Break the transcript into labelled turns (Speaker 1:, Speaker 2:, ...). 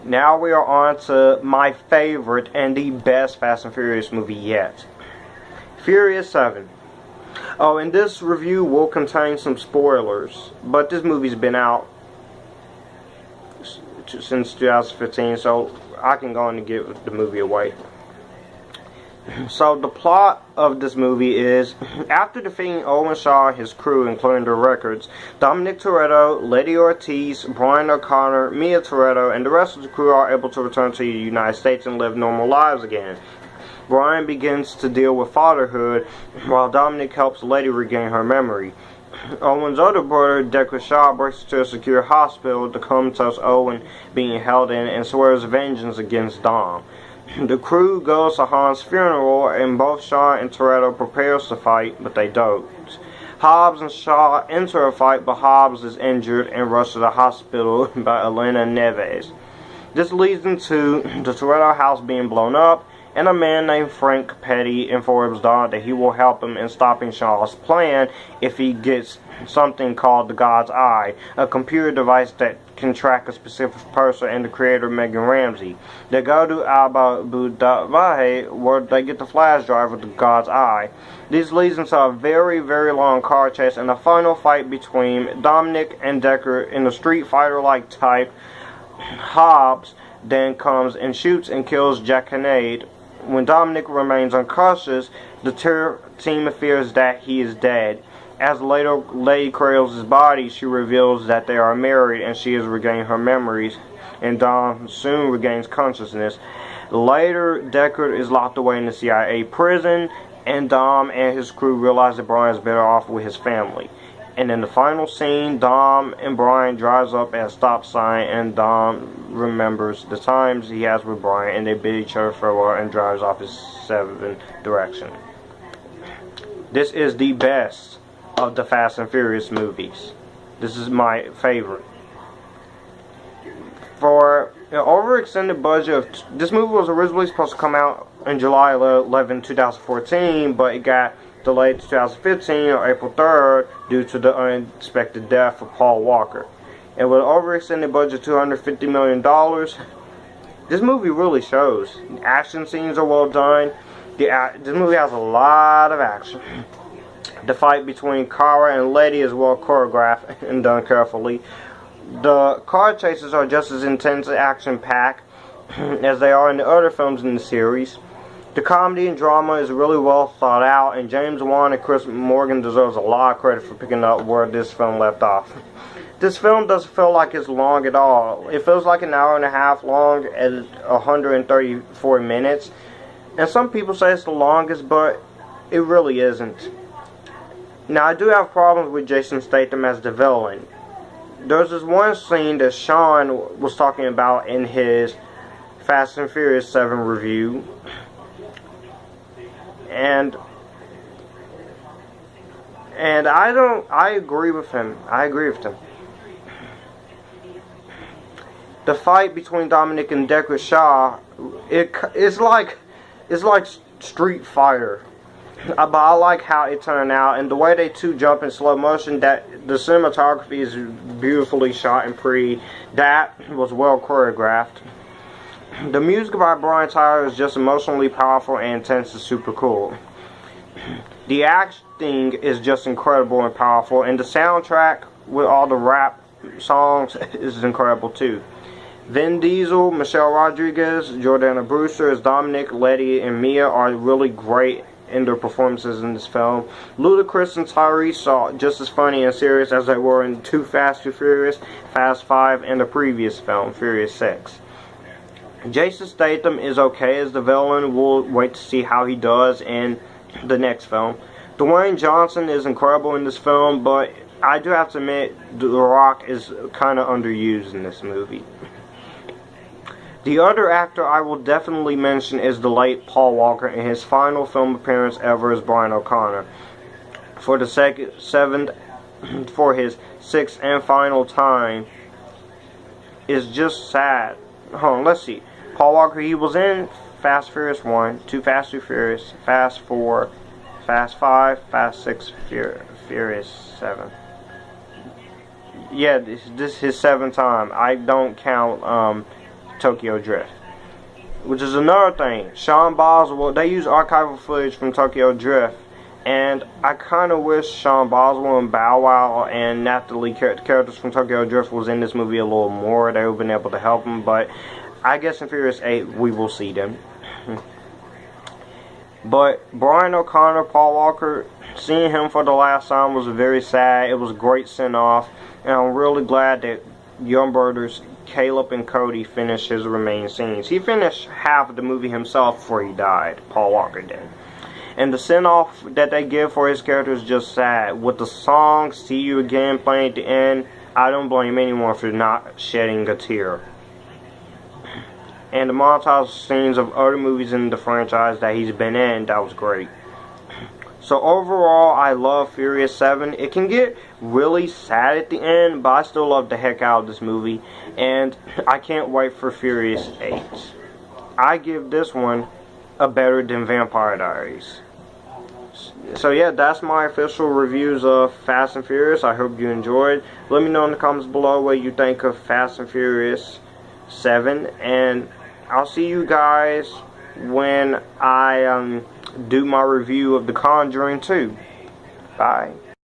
Speaker 1: Now we are on to my favorite and the best Fast and Furious movie yet. Furious 7. Oh, and this review will contain some spoilers, but this movie's been out since 2015, so I can go on and give the movie away. So the plot of this movie is, after defeating Owen Shaw and his crew and clearing their records, Dominic Toretto, Letty Ortiz, Brian O'Connor, Mia Toretto, and the rest of the crew are able to return to the United States and live normal lives again. Brian begins to deal with fatherhood, while Dominic helps Letty regain her memory. Owen's older brother, Deckard Shaw, breaks into a secure hospital, the comatose Owen being held in, and swears vengeance against Dom. The crew goes to Han's funeral, and both Shaw and Toretto prepare to fight, but they don't. Hobbs and Shaw enter a fight, but Hobbs is injured and rushed to the hospital by Elena Neves. This leads into the Toretto house being blown up, and a man named Frank Petty informs Don that he will help him in stopping Shaw's plan if he gets something called the God's Eye, a computer device that can track a specific person, and the creator Megan Ramsey. They go to Abu Dhabi where they get the flash drive with the God's Eye. This leads into a very, very long car chase and a final fight between Dominic and Deckard in a Street Fighter-like type. Hobbs then comes and shoots and kills Jack Kincaid. When Dominic remains unconscious, the team fears that he is dead. As later Letty cradles his body, she reveals that they are married and she has regained her memories, and Dom soon regains consciousness. Later, Deckard is locked away in the CIA prison, and Dom and his crew realize that Brian is better off with his family. And in the final scene, Dom and Brian drives up at a stop sign, and Dom remembers the times he has with Brian, and they bid each other farewell and drives off his seventh direction. This is the best of the Fast and Furious movies. This is my favorite. For an overextended budget of this movie was originally supposed to come out in July 11, 2014, but it got delayed to 2015 on April 3rd due to the unexpected death of Paul Walker. And with an overextended budget of $250 million, this movie really shows. The action scenes are well done. This movie has a lot of action. The fight between Kara and Letty is well choreographed and done carefully. The car chases are just as intense and action-packed as they are in the other films in the series. The comedy and drama is really well thought out, and James Wan and Chris Morgan deserves a lot of credit for picking up where this film left off. This film doesn't feel like it's long at all. It feels like an hour and a half long at 134 minutes. And some people say it's the longest, but it really isn't. Now, I do have problems with Jason Statham as the villain. There's this one scene that Sean was talking about in his Fast and Furious 7 review. And I agree with him. The fight between Dominic and Deckard Shaw, it's like Street Fighter. But I like how it turned out, and the way they two jump in slow motion, that the cinematography is beautifully shot and pretty. That was well choreographed. The music by Brian Tyler is just emotionally powerful and intense and super cool. The acting is just incredible and powerful, and the soundtrack with all the rap songs is incredible too. Vin Diesel, Michelle Rodriguez, Jordana Brewster as Dominic, Letty, and Mia are really great in their performances in this film. Ludacris and Tyrese are just as funny and serious as they were in Too Fast, Too Furious, Fast 5, and the previous film, Furious 6. Jason Statham is okay as the villain. We'll wait to see how he does in the next film. Dwayne Johnson is incredible in this film, but I do have to admit The Rock is kind of underused in this movie. The other actor I will definitely mention is the late Paul Walker in his final film appearance ever as Brian O'Connor. For his sixth and final time, is just sad. Hold on, let's see. Paul Walker, he was in Fast Furious 1, Too Fast, Too Furious, Fast 4, Fast 5, Fast 6, Furious 7. Yeah, this is his seventh time. I don't count Tokyo Drift. Which is another thing. Sean Boswell, they use archival footage from Tokyo Drift. And I kind of wish Sean Boswell and Bow Wow and Natalie, characters from Tokyo Drift, was in this movie a little more. They would have been able to help them. But I guess in Furious 8, we will see them. But Brian O'Connor, Paul Walker, seeing him for the last time was very sad. It was a great send-off. And I'm really glad that Young Brothers, Caleb and Cody, finished his remaining scenes. He finished half of the movie himself before he died. Paul Walker did. And the send-off that they give for his character is just sad. With the song "See You Again" playing at the end, I don't blame anyone for not shedding a tear. And the montage scenes of other movies in the franchise that he's been in, that was great. So overall, I love Furious 7. It can get really sad at the end, but I still love the heck out of this movie. And I can't wait for Furious 8. I give this one a better than Vampire Diaries. So yeah, that's my official reviews of Fast and Furious. I hope you enjoyed. Let me know in the comments below what you think of Fast and Furious 7. And I'll see you guys when I do my review of The Conjuring 2. Bye.